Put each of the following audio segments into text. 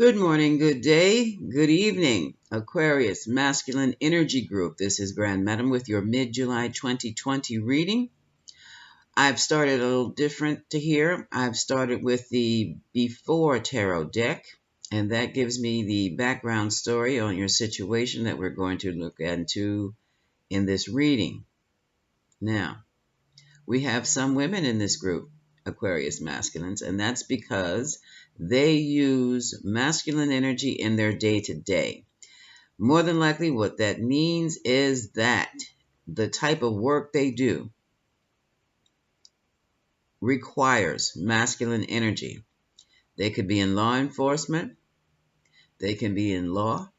Good morning, good day, good evening, Aquarius Masculine Energy Group. This is Grand Madam with your mid-July 2020 reading. I've started a little different to here. I've started with the Before Tarot deck, and that gives me the background story on your situation that we're going to look into in this reading. Now, we have some women in this group, Aquarius Masculines, and that's because they use masculine energy in their day-to-day. More than likely, what that means is that the type of work they do requires masculine energy. They could be in law enforcement. They can be in law.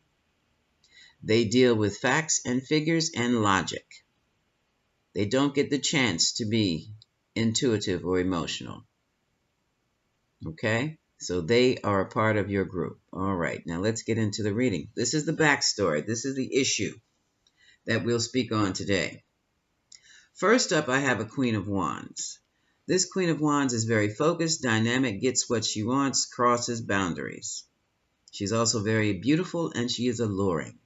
They deal with facts and figures and logic. They don't get the chance to be intuitive or emotional. Okay? So they are a part of your group. All right, now let's get into the reading. This is the backstory. This is the issue that we'll speak on today. First up, I have a Queen of Wands. This Queen of Wands is very focused, dynamic, gets what she wants, crosses boundaries. She's also very beautiful and she is alluring.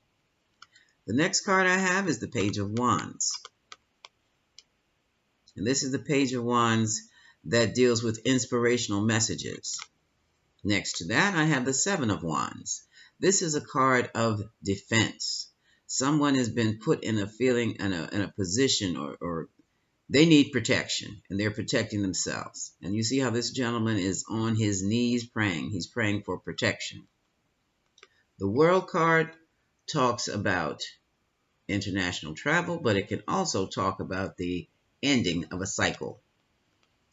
The next card I have is the Page of Wands. And this is the Page of Wands that deals with inspirational messages. Next to that, I have the Seven of Wands. This is a card of defense. Someone has been put in a feeling, in a position, or they need protection, and they're protecting themselves. And you see how this gentleman is on his knees praying. He's praying for protection. The World card talks about international travel, but it can also talk about the ending of a cycle.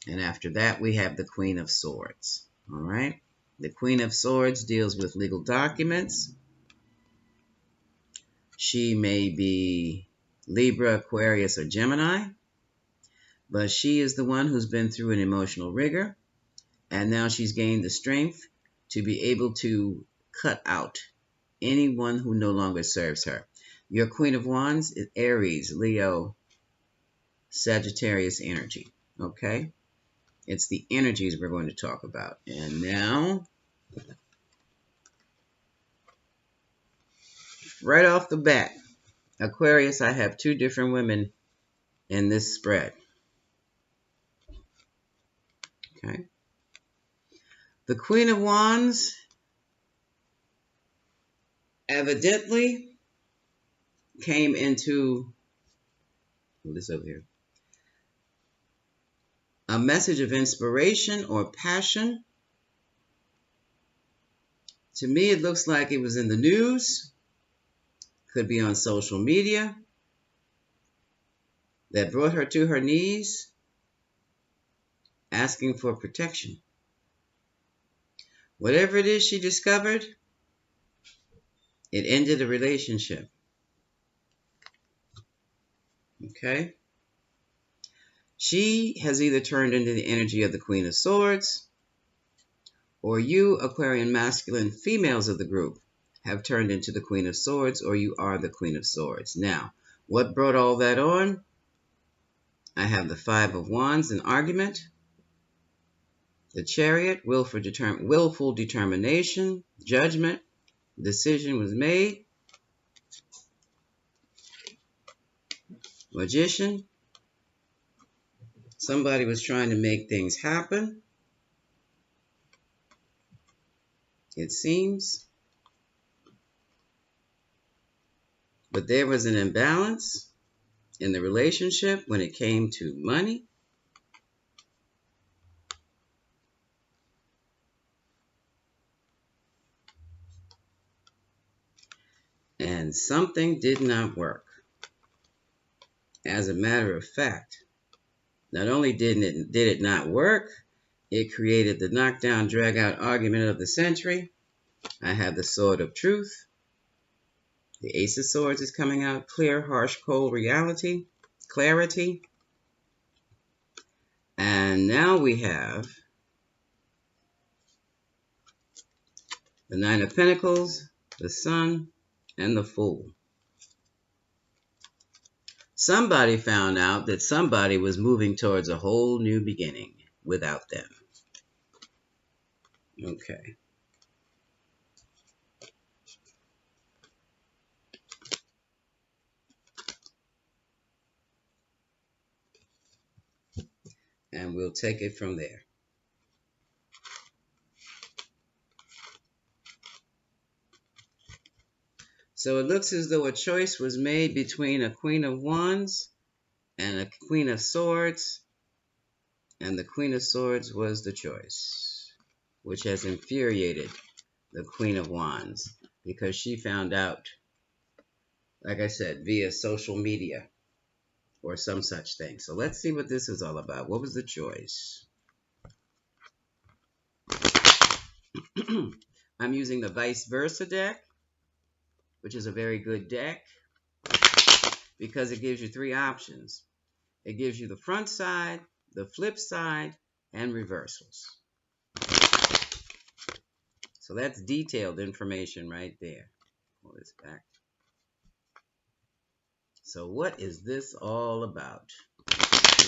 And after that, we have the Queen of Swords. All right? The Queen of Swords deals with legal documents. She may be Libra, Aquarius, or Gemini, but she is the one who's been through an emotional rigor, and now she's gained the strength to be able to cut out anyone who no longer serves her. Your Queen of Wands is Aries, Leo, Sagittarius energy, okay? It's the energies we're going to talk about. And now, right off the bat, Aquarius, I have two different women in this spread. Okay. The Queen of Wands evidently came into this over here. A message of inspiration or passion. To me, it looks like it was in the news. Could be on social media. That brought her to her knees, asking for protection. Whatever it is she discovered, it ended a relationship. Okay? She has either turned into the energy of the Queen of Swords, or you, Aquarian masculine females of the group, have turned into the Queen of Swords, or you are the Queen of Swords. Now, what brought all that on? I have the Five of Wands, an argument. The Chariot, willful determination, judgment, decision was made. Magician, somebody was trying to make things happen, it seems. But there was an imbalance in the relationship when it came to money. And something did not work. As a matter of fact, not only did it not work, it created the knockdown, drag-out argument of the century. I have the Sword of Truth. The Ace of Swords is coming out. Clear, harsh, cold reality. Clarity. And now we have the Nine of Pentacles, the Sun, and the Fool. Somebody found out that somebody was moving towards a whole new beginning without them. Okay. and we'll take it from there. So it looks as though a choice was made between a Queen of Wands and a Queen of Swords, and the Queen of Swords was the choice, which has infuriated the Queen of Wands because she found out, like I said, via social media or some such thing. So let's see what this is all about. What was the choice? I'm using the Vice Versa deck, which is a very good deck because it gives you three options. It gives you the front side, the flip side, and reversals. So that's detailed information right there. Pull this back. So what is this all about?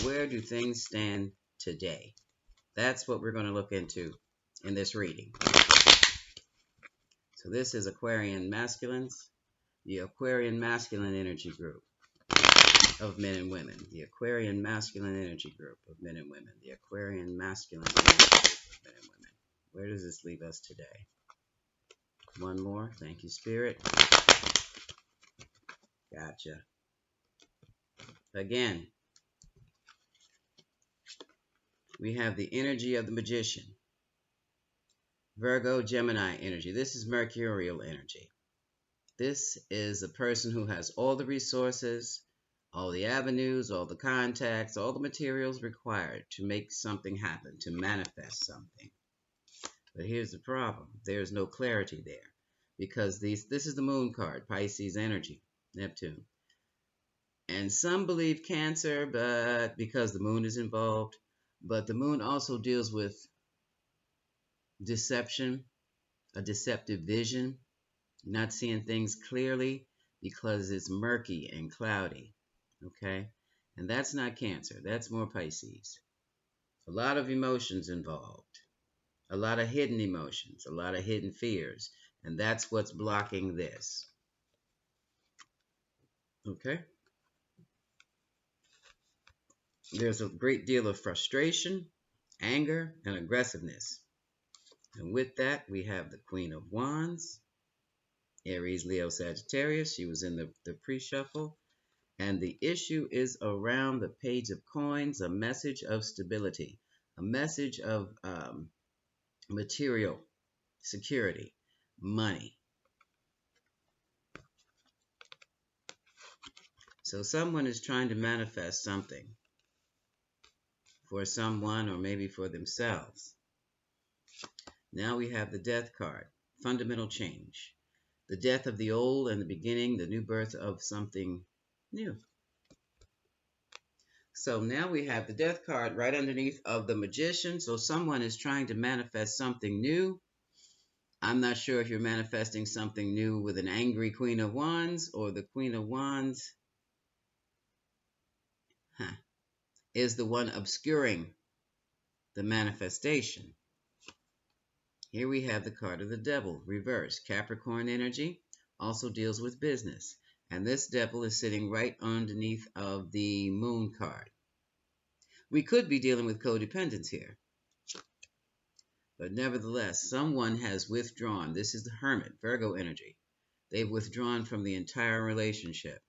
Where do things stand today? That's what we're going to look into in this reading. So this is Aquarian masculines, the Aquarian masculine energy group of men and women, the Aquarian masculine energy group of men and women, the Aquarian masculine energy group of men and women. Where does this leave us today? One more. Thank you, Spirit. Gotcha. Again, we have the energy of the magician. Virgo, Gemini energy. This is mercurial energy. This is a person who has all the resources, all the avenues, all the contacts, all the materials required to make something happen, to manifest something. But here's the problem. There's no clarity there because this is the moon card, Pisces energy, Neptune. And some believe Cancer, but because the moon is involved. But the moon also deals with deception, a deceptive vision, not seeing things clearly because it's murky and cloudy. Okay? And that's not Cancer. That's more Pisces. A lot of emotions involved. A lot of hidden emotions. A lot of hidden fears. And that's what's blocking this. Okay? There's a great deal of frustration, anger, and aggressiveness. And with that, we have the Queen of Wands, Aries, Leo, Sagittarius. She was in the pre-shuffle. And the issue is around the Page of Coins, a message of stability, a message of material security, money. So someone is trying to manifest something for someone or maybe for themselves. Now we have the Death card, fundamental change. The death of the old and the beginning, the new birth of something new. So now we have the Death card right underneath of the Magician. So someone is trying to manifest something new. I'm not sure if you're manifesting something new with an angry Queen of Wands or the Queen of Wands is the one obscuring the manifestation. Here we have the card of the Devil, reverse. Capricorn energy also deals with business. And this Devil is sitting right underneath of the Moon card. We could be dealing with codependence here. But nevertheless, someone has withdrawn. This is the Hermit, Virgo energy. They've withdrawn from the entire relationship.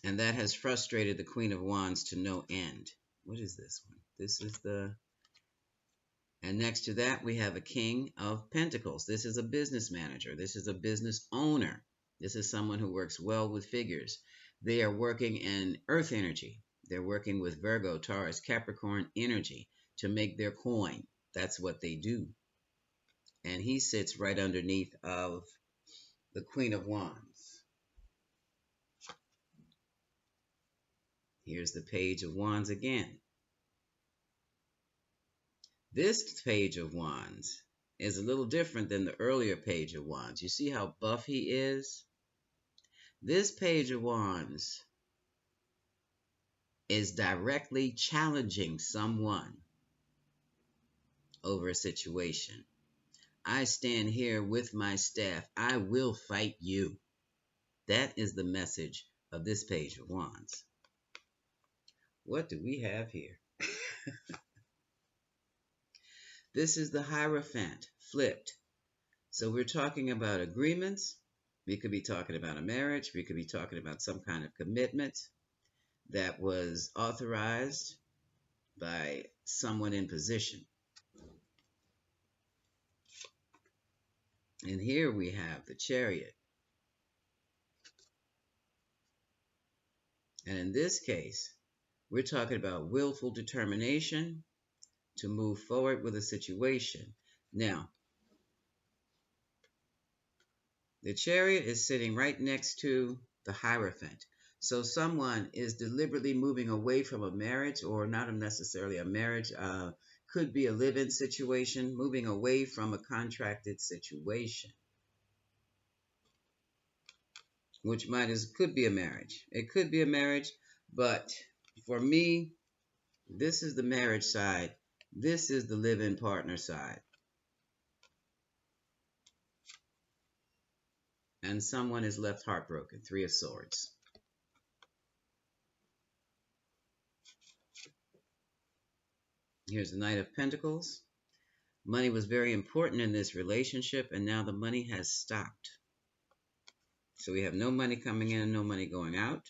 And that has frustrated the Queen of Wands to no end. What is this one? This is the... And next to that, we have a King of Pentacles. This is a business manager. This is a business owner. This is someone who works well with figures. They are working in Earth energy. They're working with Virgo, Taurus, Capricorn energy to make their coin. That's what they do. And he sits right underneath of the Queen of Wands. Here's the Page of Wands again. This Page of Wands is a little different than the earlier Page of Wands. You see how buff he is? This Page of Wands is directly challenging someone over a situation. I stand here with my staff. I will fight you. That is the message of this Page of Wands. What do we have here? This is the Hierophant flipped. So we're talking about agreements. We could be talking about a marriage. We could be talking about some kind of commitment that was authorized by someone in position. And here we have the Chariot. And in this case, we're talking about willful determination to move forward with a situation. Now, the Chariot is sitting right next to the Hierophant. So someone is deliberately moving away from a marriage, or not necessarily a marriage, could be a live-in situation, moving away from a contracted situation, which could be a marriage. It could be a marriage, but for me, this is the marriage side. This is the live-in partner side. And someone is left heartbroken. Three of Swords. Here's the Knight of Pentacles. Money was very important in this relationship, and now the money has stopped. So we have no money coming in and no money going out.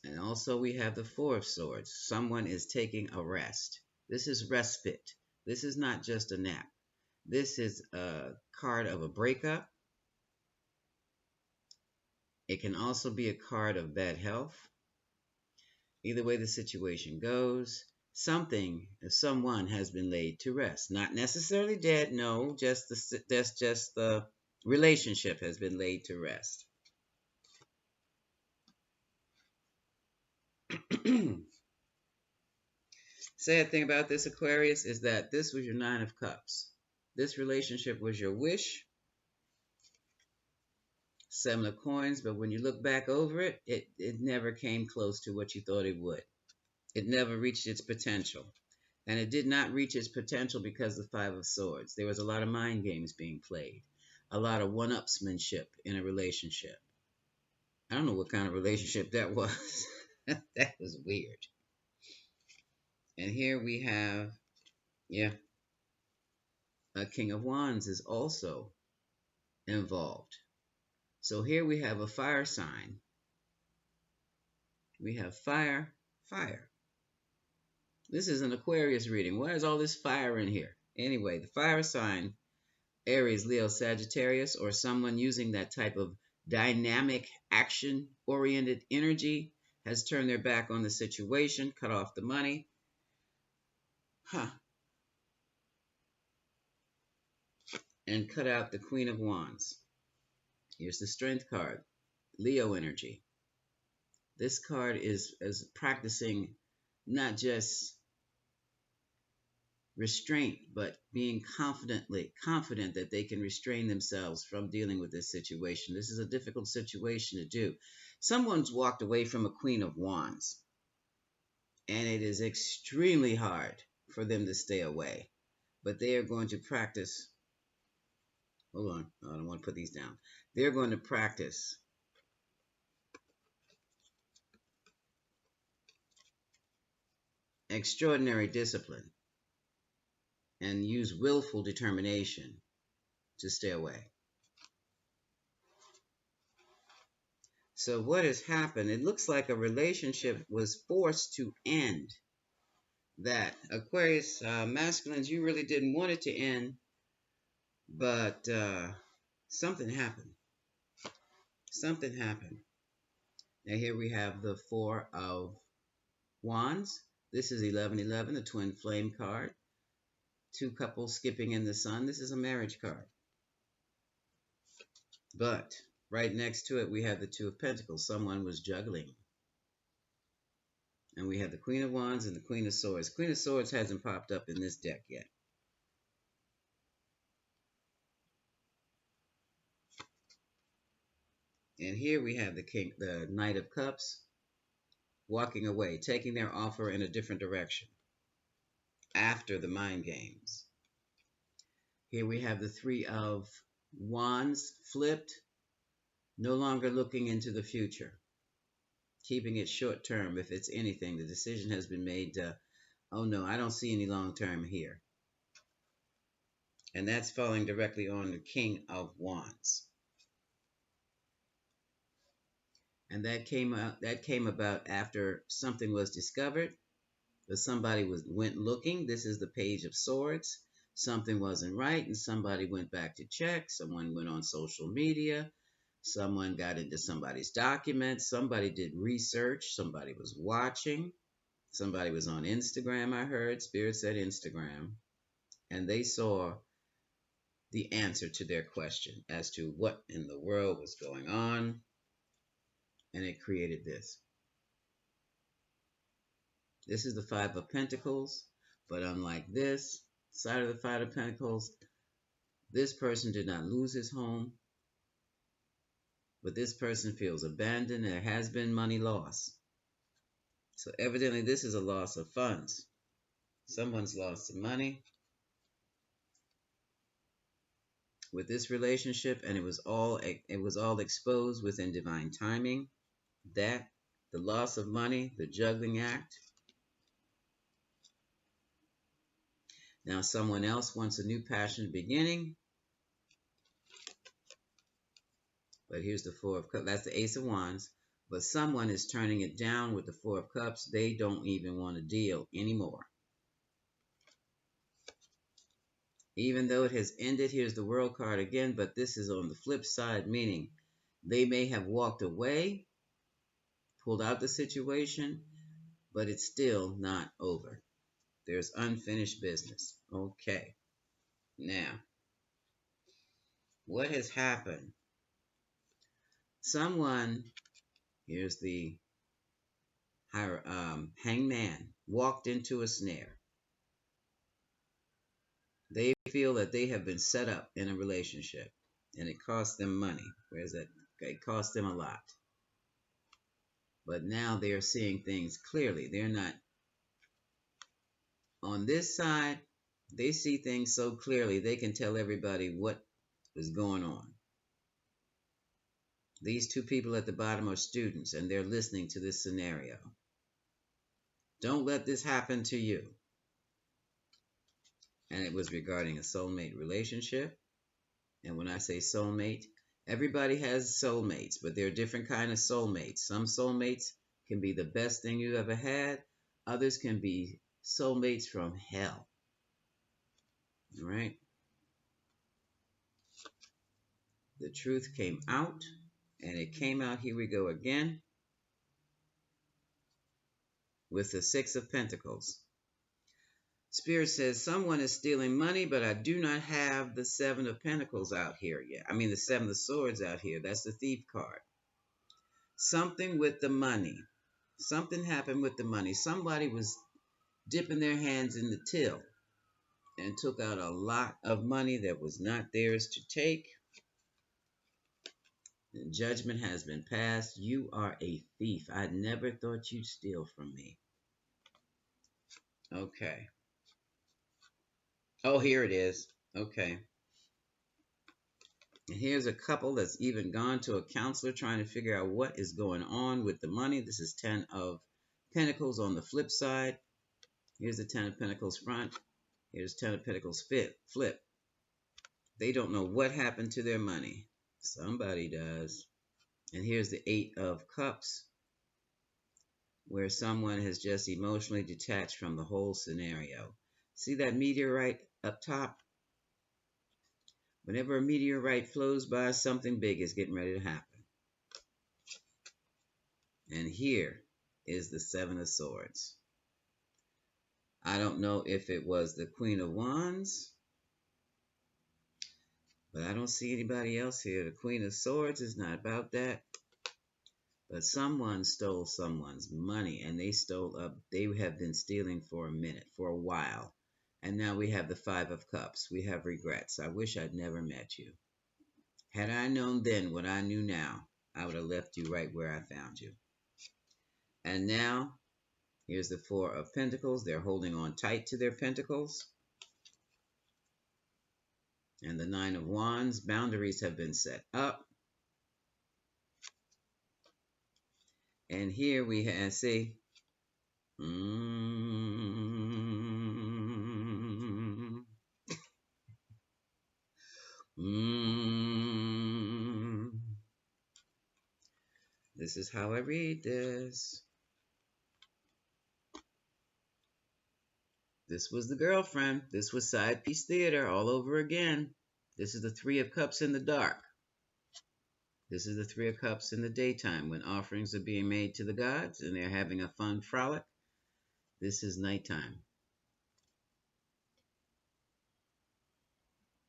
And also we have the Four of Swords. Someone is taking a rest. This is respite. This is not just a nap. This is a card of a breakup. It can also be a card of bad health. Either way the situation goes, someone has been laid to rest. Not necessarily dead, no, that's just the relationship has been laid to rest. Sad thing about this, Aquarius, is that this was your Nine of Cups. This relationship was your wish, Seven of Coins, but when you look back over it, it never came close to what you thought it would. It never reached its potential. And it did not reach its potential because of the Five of Swords. There was a lot of mind games being played, a lot of one-upsmanship in a relationship. I don't know what kind of relationship that was. That was weird. And here we have, yeah, a King of Wands is also involved. So here we have a fire sign. We have fire, fire. This is an Aquarius reading. Why is all this fire in here? Anyway, the fire sign, Aries, Leo, Sagittarius, or someone using that type of dynamic, action-oriented energy has turned their back on the situation, cut off the money. And cut out the Queen of Wands. Here's the Strength card, Leo energy. This card is practicing not just restraint, but being confident that they can restrain themselves from dealing with this situation. This is a difficult situation to do. Someone's walked away from a Queen of Wands, and it is extremely hard for them to stay away. But they are going to practice. Hold on, I don't want to put these down. They're going to practice extraordinary discipline and use willful determination to stay away. So what has happened? It looks like a relationship was forced to end. That Aquarius masculines, you really didn't want it to end, but something happened. Something happened. Now here we have the Four of Wands. This is 1111, the twin flame card. Two couples skipping in the sun. This is a marriage card. But right next to it, we have the Two of Pentacles. Someone was juggling. And we have the Queen of Wands and the Queen of Swords. Queen of Swords hasn't popped up in this deck yet. And here we have the Knight of Cups walking away, taking their offer in a different direction after the mind games. Here we have the Three of Wands flipped, no longer looking into the future. keeping it short term. If it's anything, the decision has been made to, oh no, I don't see any long term here. And that's falling directly on the King of Wands. And that came about after something was discovered, but somebody went looking. This is the Page of Swords. Something wasn't right, and somebody went back to check. Someone went on social media. Someone got into somebody's documents. Somebody did research. Somebody was watching. Somebody was on Instagram, I heard. Spirit said Instagram. And they saw the answer to their question as to what in the world was going on. And it created this. This is the Five of Pentacles. But unlike this side of the Five of Pentacles, this person did not lose his home. But this person feels abandoned. There has been money loss. So evidently this is a loss of funds. Someone's lost some money with this relationship, and it was all exposed within divine timing. That the loss of money, the juggling act. Now someone else wants a new passionate beginning. But here's the Four of Cups. That's the Ace of Wands. But someone is turning it down with the Four of Cups. They don't even want to deal anymore. Even though it has ended, here's the World card again, but this is on the flip side, meaning they may have walked away, pulled out the situation, but it's still not over. There's unfinished business. Okay. Now, what has happened? Someone, here's the hangman, walked into a snare. They feel that they have been set up in a relationship, and it cost them money. Whereas that it cost them a lot. But now they're seeing things clearly. They're not on this side. They see things so clearly they can tell everybody what is going on. These two people at the bottom are students, and they're listening to this scenario. Don't let this happen to you. And it was regarding a soulmate relationship. And when I say soulmate, everybody has soulmates, but there are different kind of soulmates. Some soulmates can be the best thing you ever had. Others can be soulmates from hell. All right? The truth came out, and it came out, here we go again, with the Six of Pentacles. Spirit says, someone is stealing money, but I do not have the Seven of Pentacles out here yet. I mean, the Seven of Swords out here. That's the Thief card. Something with the money. Something happened with the money. Somebody was dipping their hands in the till and took out a lot of money that was not theirs to take. And judgment has been passed. You are a thief. I never thought you'd steal from me. Okay. Oh, here it is. Okay. And here's a couple that's even gone to a counselor trying to figure out what is going on with the money. This is 10 of Pentacles on the flip side. Here's the 10 of Pentacles front. Here's 10 of Pentacles flip. They don't know what happened to their money. Somebody does. And here's the 8 of Cups, where someone has just emotionally detached from the whole scenario. See that meteorite up top? Whenever a meteorite flows by, something big is getting ready to happen. And here is the Seven of Swords. I don't know if it was the Queen of Wands, but I don't see anybody else here. The Queen of Swords is not about that. But someone stole someone's money, and they have been stealing for a minute, for a while. And now we have the Five of Cups. We have regrets. I wish I'd never met you. Had I known then what I knew now, I would have left you right where I found you. And now, here's the Four of Pentacles. They're holding on tight to their pentacles. And the Nine of Wands. Boundaries have been set up. And here we have, see, mm, mm. This is how I read this. This was the girlfriend. This was side piece theater all over again. This is the Three of Cups in the dark. This is the Three of Cups in the daytime when offerings are being made to the gods and they're having a fun frolic. This is nighttime.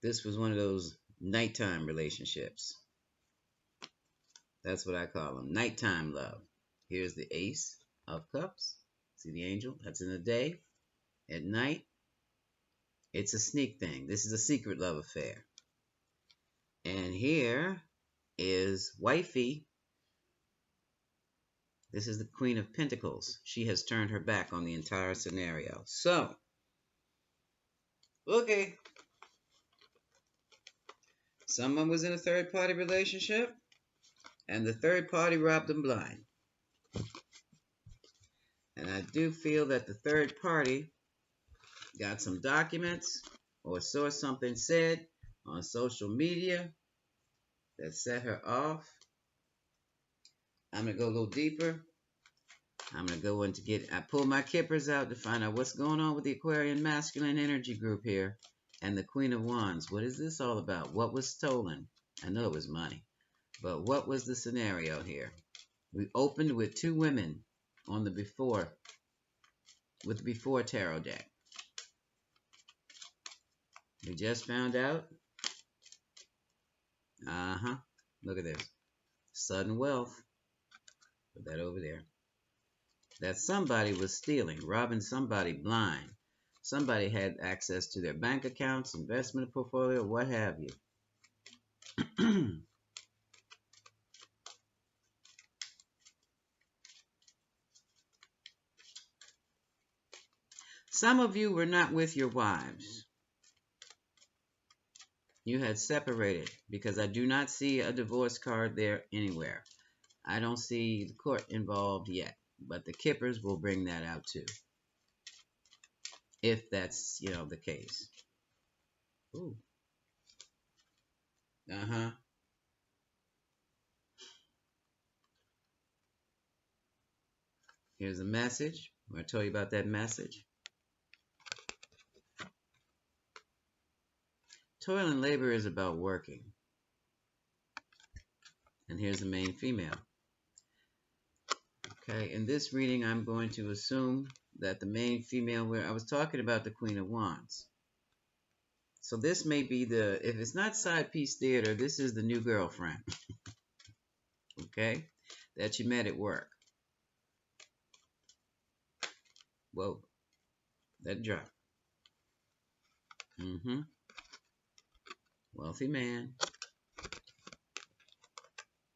This was one of those nighttime relationships. That's what I call them. Nighttime love. Here's the Ace of Cups. See the angel? That's in the day. At night, it's a sneak thing. This is a secret love affair. And here is Wifey. This is the Queen of Pentacles. She has turned her back on the entire scenario. So, okay. Someone was in a third-party relationship, and the third party robbed them blind. And I do feel that the third party got some documents or saw something said on social media that set her off. I'm going to go a little deeper. I'm going to go into I pull my kippers out to find out what's going on with the Aquarian masculine energy group here and the Queen of Wands. What is this all about? What was stolen? I know it was money, but what was the scenario here? We opened with two women on the before, with the before tarot deck. We just found out. Look at this. Sudden wealth. Put that over there. That somebody was stealing, robbing somebody blind. Somebody had access to their bank accounts, investment portfolio, what have you. Some of you were not with your wives. You had separated because I do not see a divorce card there anywhere. I don't see the court involved yet, but the kippers will bring that out too. If that's, the case. Ooh. Here's a message. I'm going to tell you about that message. Toil and labor is about working. And here's the main female. Okay, in this reading, I'm going to assume that the main female, where I was talking about the Queen of Wands. So this may be if it's not side piece theater, this is the new girlfriend. Okay, that you met at work. Whoa, that dropped. Wealthy man.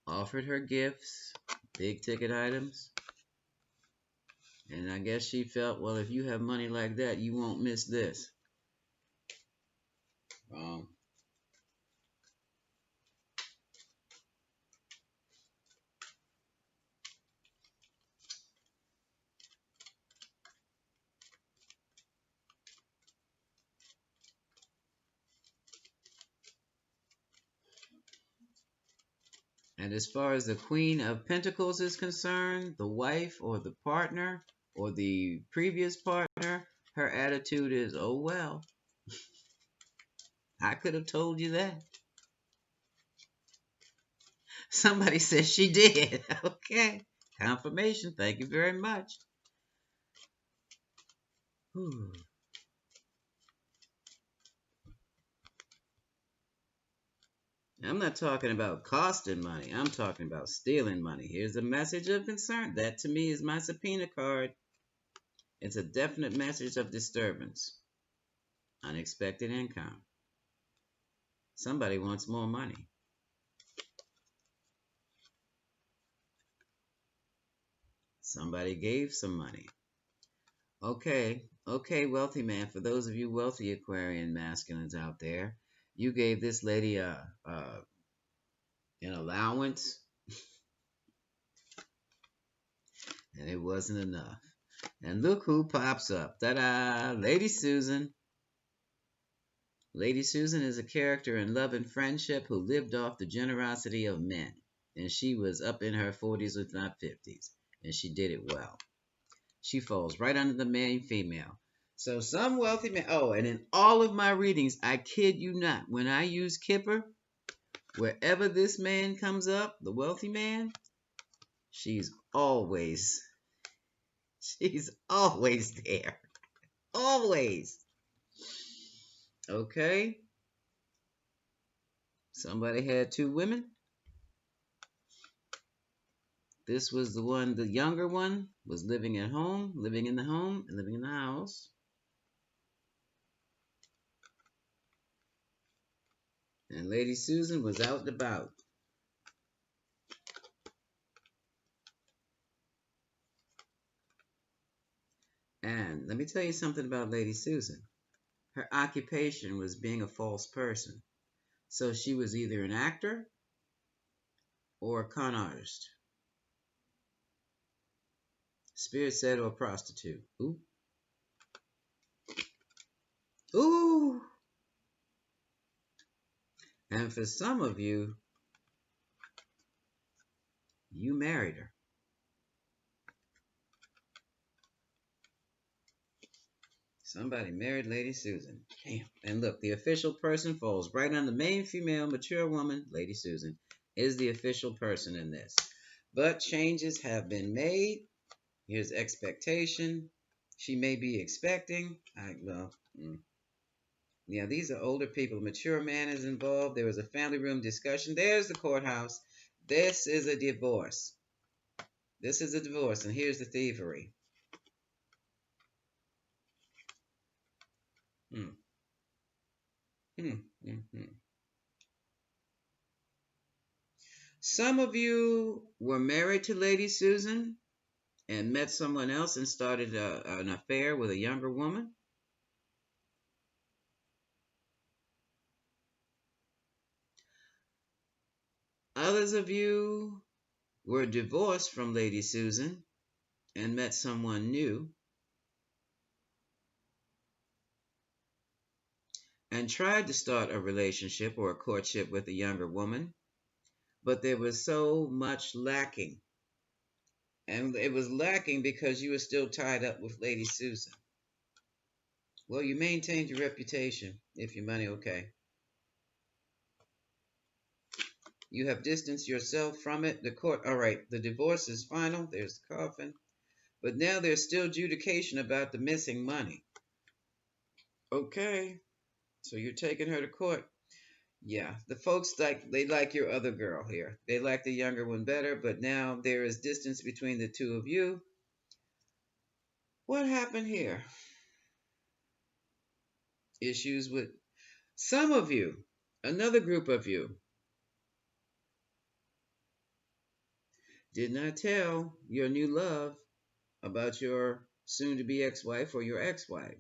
Offered her gifts, big ticket items. And I guess she felt, well, if you have money like that, you won't miss this. Wrong. And as far as the Queen of Pentacles is concerned, the wife or the partner or the previous partner, her attitude is, oh, well, I could have told you that. Somebody says she did. Okay. Confirmation. Thank you very much. Whew. I'm not talking about costing money. I'm talking about stealing money. Here's a message of concern. That to me is my subpoena card. It's a definite message of disturbance. Unexpected income. Somebody wants more money. Somebody gave some money. Okay, wealthy man. For those of you wealthy Aquarian masculines out there, you gave this lady an allowance. And it wasn't enough. And look who pops up. Ta-da! Lady Susan. Lady Susan is a character in Love and Friendship who lived off the generosity of men. And she was up in her 40s, if not 50s. And she did it well. She falls right under the main female. So some wealthy man. Oh, and in all of my readings, I kid you not, when I use Kipper, wherever this man comes up, the wealthy man, she's always, she's always there. Always. Okay. Somebody had two women. This was the one, the younger one was living at home, living in the home, and living in the house. And Lady Susan was out and about. And let me tell you something about Lady Susan. Her occupation was being a false person. So she was either an actor or a con artist. Spirit said or a prostitute. Ooh. Ooh. And for some of you, you married her. Somebody married Lady Susan. Damn. And look, the official person falls right on the main female, mature woman. Lady Susan is the official person in this. But changes have been made. Here's expectation. She may be expecting. Yeah, these are older people. Mature man is involved. There was a family room discussion. There's the courthouse. This is a divorce. This is a divorce, and here's the thievery. Hmm. Hmm. Hmm. Hmm. Some of you were married to Lady Susan and met someone else and started an affair with a younger woman. Others of you were divorced from Lady Susan and met someone new and tried to start a relationship or a courtship with a younger woman, but there was so much lacking. And it was lacking because you were still tied up with Lady Susan. Well, you maintained your reputation. If your money, okay. You have distanced yourself from it. The court, all right, the divorce is final. There's the coffin. But now there's still adjudication about the missing money. Okay, so you're taking her to court. Yeah, the folks they like your other girl here. They like the younger one better, but now there is distance between the two of you. What happened here? Issues with some of you, another group of you, did not tell your new love about your soon to be ex wife or your ex wife.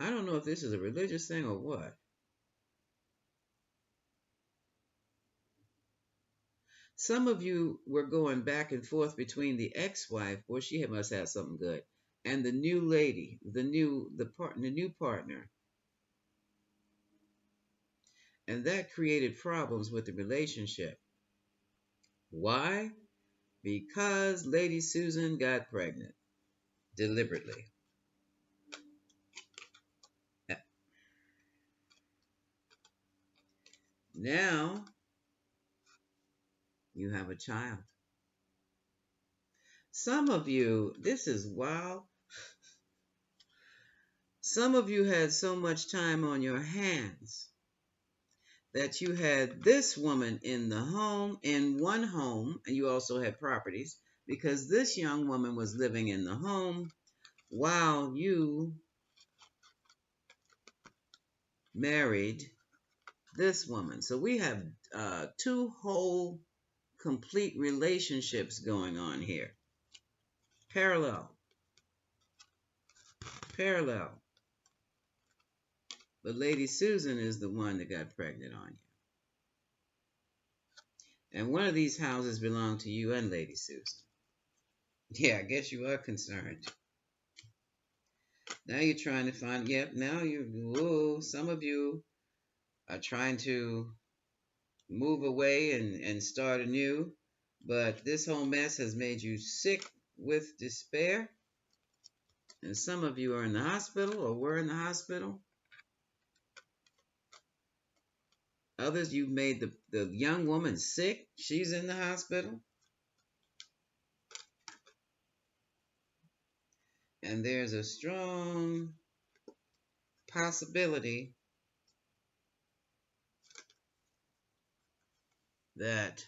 I don't know if this is a religious thing or what. Some of you were going back and forth between the ex wife, or she must have something good, and the new lady, the new partner. And that created problems with the relationship. Why? Because Lady Susan got pregnant deliberately. Now you have a child. Some of you, this is wild. Some of you had so much time on your hands that you had this woman in the home, in one home, and you also had properties because this young woman was living in the home while you married this woman. So we have two whole complete relationships going on here. Parallel. Parallel. But Lady Susan is the one that got pregnant on you. And one of these houses belong to you and Lady Susan. Yeah, I guess you are concerned. Now you're trying to find, yep, now whoa, some of you are trying to move away and start anew. But this whole mess has made you sick with despair. And some of you are in the hospital or were in the hospital. Others, you've made the young woman sick. She's in the hospital. And there's a strong possibility that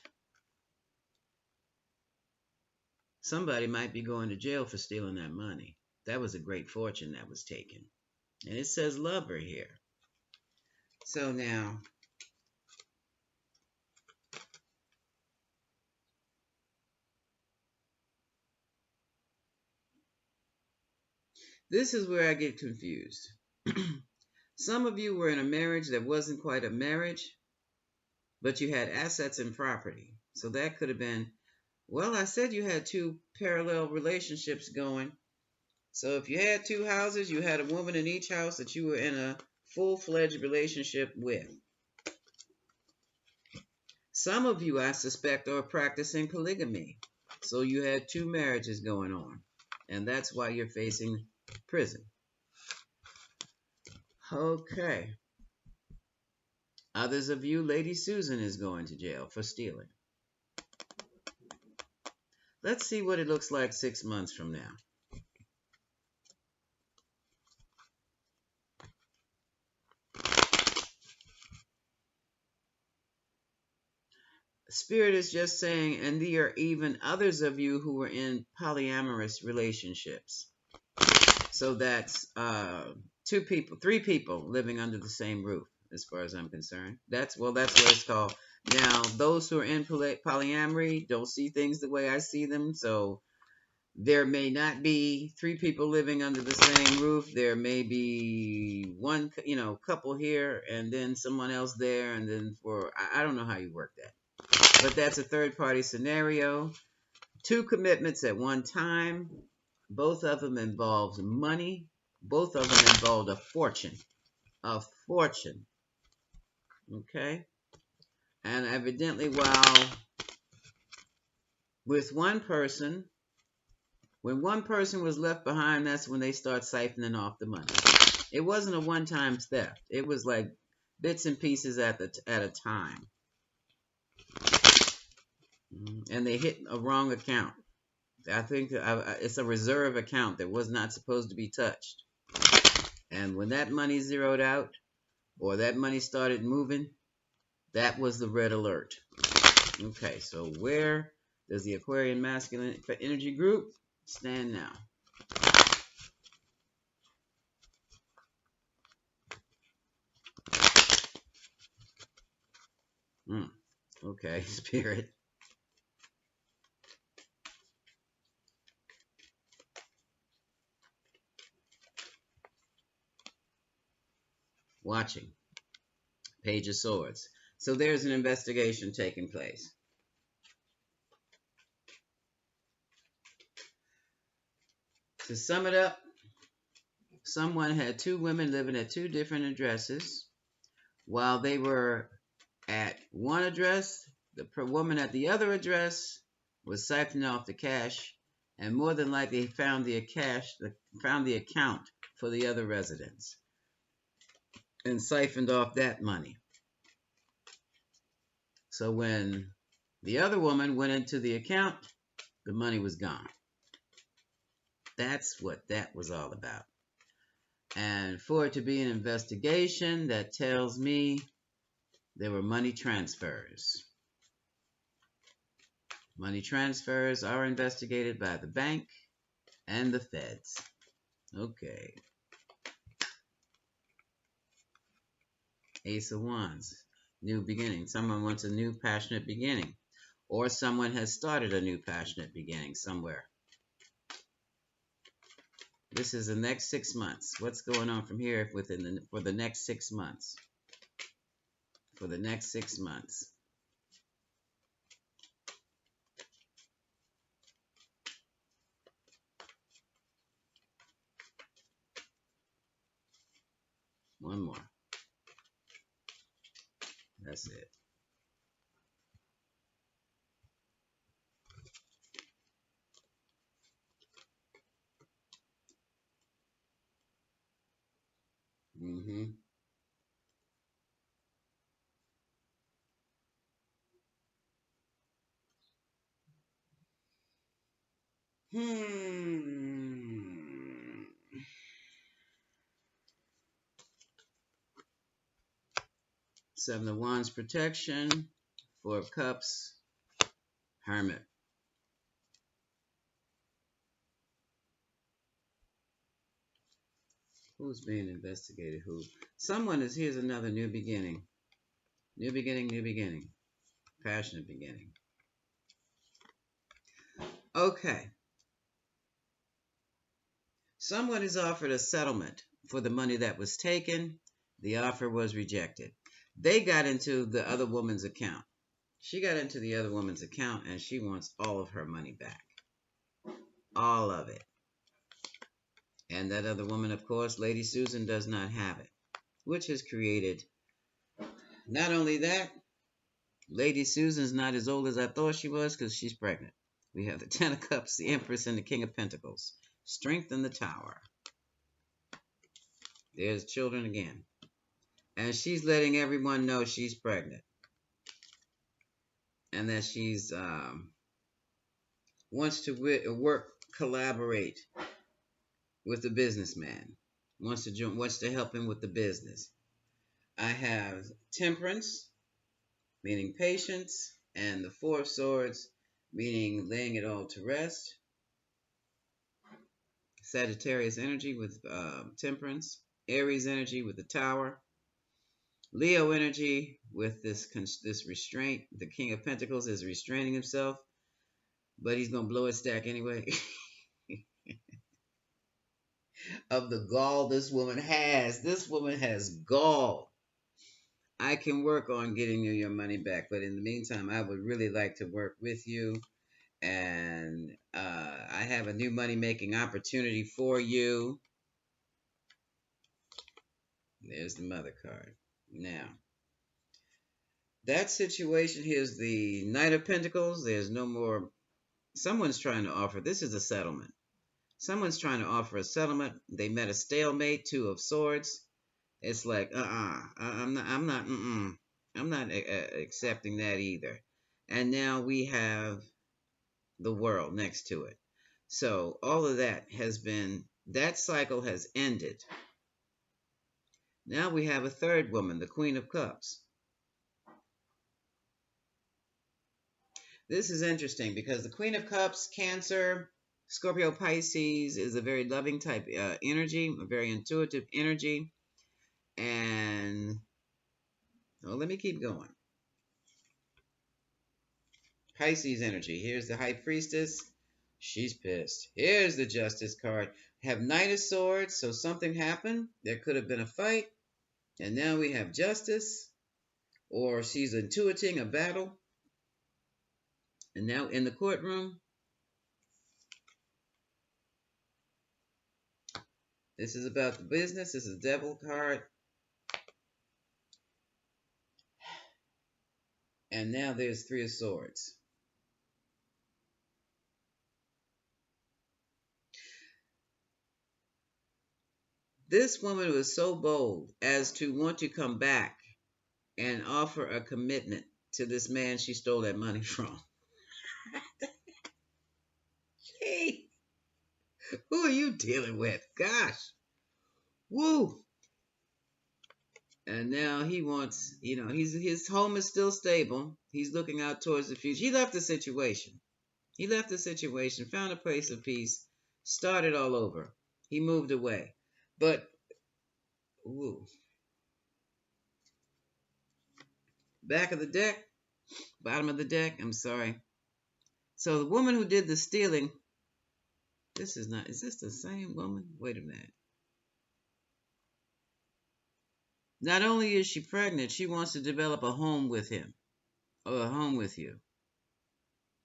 somebody might be going to jail for stealing that money. That was a great fortune that was taken. And it says lover here. So now, this is where I get confused. Some of you were in a marriage that wasn't quite a marriage, but you had assets and property. So that could have been, well, I said you had two parallel relationships going. So if you had two houses, you had a woman in each house that you were in a full-fledged relationship with. Some of you, I suspect, are practicing polygamy. So you had two marriages going on. And that's why you're facing prison. Okay. Others of you, Lady Susan is going to jail for stealing. Let's see what it looks like 6 months from now. Spirit is just saying, and there are even others of you who are in polyamorous relationships. So that's two people, three people living under the same roof, as far as I'm concerned. That's what it's called. Now, those who are in polyamory don't see things the way I see them. So there may not be three people living under the same roof. There may be one, couple here and then someone else there. And then I don't know how you work that. But that's a third party scenario. Two commitments at one time. Both of them involves money. Both of them involved a fortune. A fortune. Okay? And evidently, while with one person, when one person was left behind, that's when they start siphoning off the money. It wasn't a one-time theft. It was like bits and pieces at a time. And they hit a wrong account. I think it's a reserve account that was not supposed to be touched. And when that money zeroed out, or that money started moving, that was the red alert. Okay, so where does the Aquarian masculine energy group stand now? Okay, Spirit. Watching. Page of Swords. So there's an investigation taking place. To sum it up, someone had two women living at two different addresses. While they were at one address, the woman at the other address was siphoning off the cash, and more than likely found the account for the other residents and siphoned off that money. So when the other woman went into the account, the money was gone. That's what that was all about. And for it to be an investigation, that tells me there were money transfers. Money transfers are investigated by the bank and the feds. Okay. Ace of Wands. New beginning. Someone wants a new passionate beginning. Or someone has started a new passionate beginning somewhere. This is the next 6 months. What's going on from here for the next 6 months? For the next 6 months. That's it. Mm-hmm. Hmm. Seven of Wands protection. Four of Cups. Hermit. Who's being investigated? Who? Someone is. Here's another new beginning. New beginning. New beginning. Passionate beginning. Okay. Someone is offered a settlement for the money that was taken. The offer was rejected. They got into the other woman's account. She got into the other woman's account and she wants all of her money back. All of it. And that other woman, of course, Lady Susan, does not have it, which has created not only that, Lady Susan's not as old as I thought she was because she's pregnant. We have the Ten of Cups, the Empress, and the King of Pentacles. Strength in the Tower. There's children again. And she's letting everyone know she's pregnant. And that she's wants to work, collaborate with the businessman. Wants to help him with the business. I have Temperance, meaning patience, and the Four of Swords, meaning laying it all to rest. Sagittarius energy with Temperance. Aries energy with the Tower. Leo energy with this restraint. The King of Pentacles is restraining himself, but he's going to blow his stack anyway. Of the gall this woman has. This woman has gall. I can work on getting you your money back, but in the meantime, I would really like to work with you. And I have a new money making opportunity for you. There's the Mother card. Now, that situation, here's the Knight of Pentacles. There's no more. Someone's trying to offer. This is a settlement. Someone's trying to offer a settlement. They met a stalemate. Two of Swords. It's like, I'm not accepting that either. And now we have the World next to it. So all of that cycle has ended. Now we have a third woman, the Queen of Cups. This is interesting because the Queen of Cups, Cancer, Scorpio, Pisces is a very loving type energy, a very intuitive energy. And let me keep going. Pisces energy. Here's the High Priestess. She's pissed. Here's the Justice card. Have Knight of Swords, so something happened. There could have been a fight. And now we have Justice. Or she's intuiting a battle. And now in the courtroom, this is about the business. This is Devil card. And now there's Three of Swords. This woman was so bold as to want to come back and offer a commitment to this man she stole that money from. Hey, who are you dealing with? Gosh. Woo. And now he wants, his home is still stable. He's looking out towards the future. He left the situation. Found a place of peace, started all over. He moved away. But, ooh, back of the deck, bottom of the deck, I'm sorry. So the woman who did the stealing, is this the same woman? Wait a minute. Not only is she pregnant, she wants to develop a home with him, or a home with you.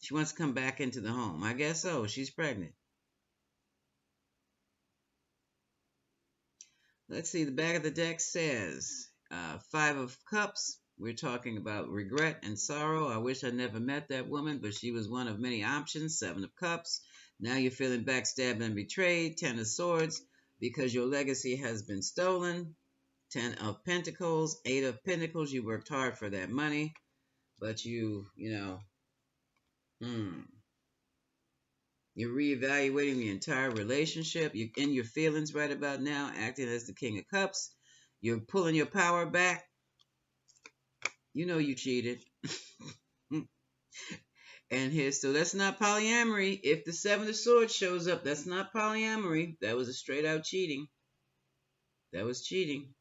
She wants to come back into the home. I guess so. She's pregnant. Let's see. The back of the deck says Five of Cups, We're talking about regret and sorrow. I wish I never met that woman, but she was one of many options. Seven of Cups. Now you're feeling backstabbed and betrayed. Ten of Swords, because your legacy has been stolen. Ten of Pentacles. Eight of Pentacles. You worked hard for that money, but you're reevaluating the entire relationship. You're in your feelings right about now, acting as the King of Cups. You're pulling your power back. You know you cheated. And here, so that's not polyamory. If the Seven of Swords shows up, that's not polyamory. That was a straight out cheating. That was cheating.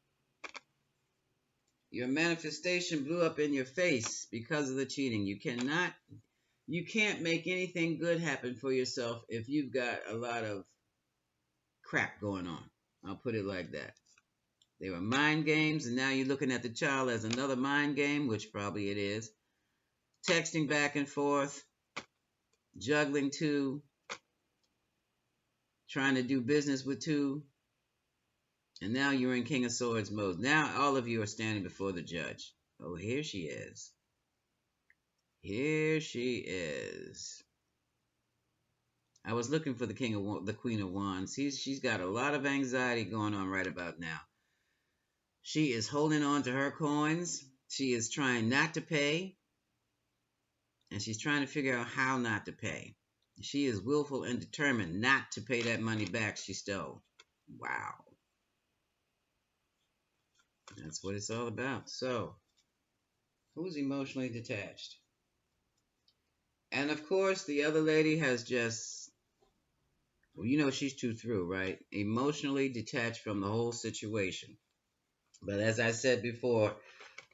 Your manifestation blew up in your face because of the cheating. You can't make anything good happen for yourself if you've got a lot of crap going on. I'll put it like that. They were mind games, and now you're looking at the child as another mind game, which probably it is. Texting back and forth, juggling two, trying to do business with two, and now you're in King of Swords mode. Now all of you are standing before the judge. Oh, here she is. Here she is. I was looking for the Queen of Wands. She's got a lot of anxiety going on right about now. She is holding on to her coins. She is trying not to pay, and she's trying to figure out how not to pay. She is willful and determined not to pay that money back she stole. Wow. That's what it's all about. So, who's emotionally detached? And of course, the other lady has just, well, you know she's too through, right? Emotionally detached from the whole situation. But as I said before,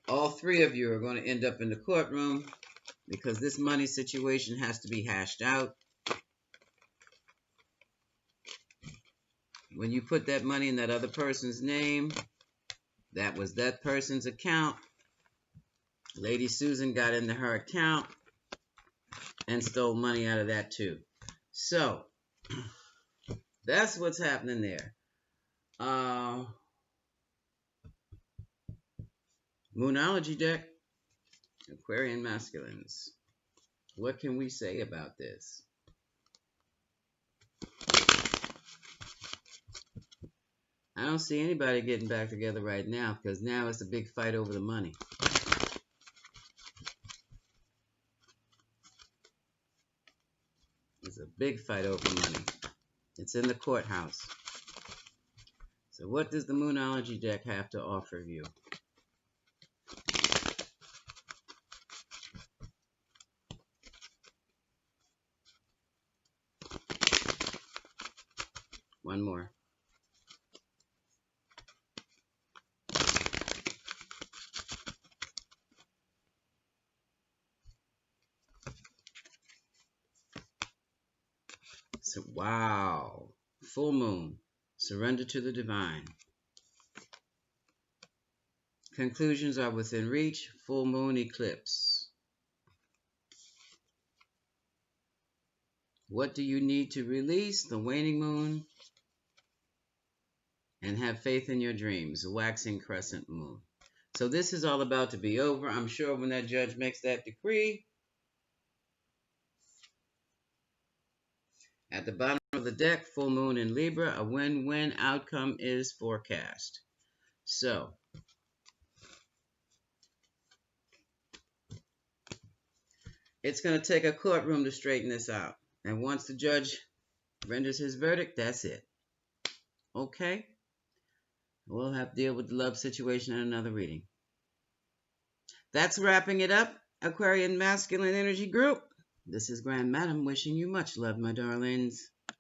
all three of you are going to end up in the courtroom because this money situation has to be hashed out. When you put that money in that other person's name, that was that person's account. Lady Susan got into her account and stole money out of that too. So, that's what's happening there. Moonology deck, Aquarian masculines. What can we say about this? I don't see anybody getting back together right now because now it's a big fight over the money. It's a big fight over money. It's in the courthouse. So what does the Moonology deck have to offer you? One more. So, wow. Full moon. Surrender to the divine. Conclusions are within reach. Full moon eclipse. What do you need to release? The waning moon. And have faith in your dreams. The waxing crescent moon. So this is all about to be over. I'm sure when that judge makes that decree, at the bottom of the deck, full moon in Libra, a win-win outcome is forecast. So, it's going to take a courtroom to straighten this out. And once the judge renders his verdict, that's it. Okay? We'll have to deal with the love situation in another reading. That's wrapping it up, Aquarian Masculine Energy Group. This is Grand Madam wishing you much love, my darlings.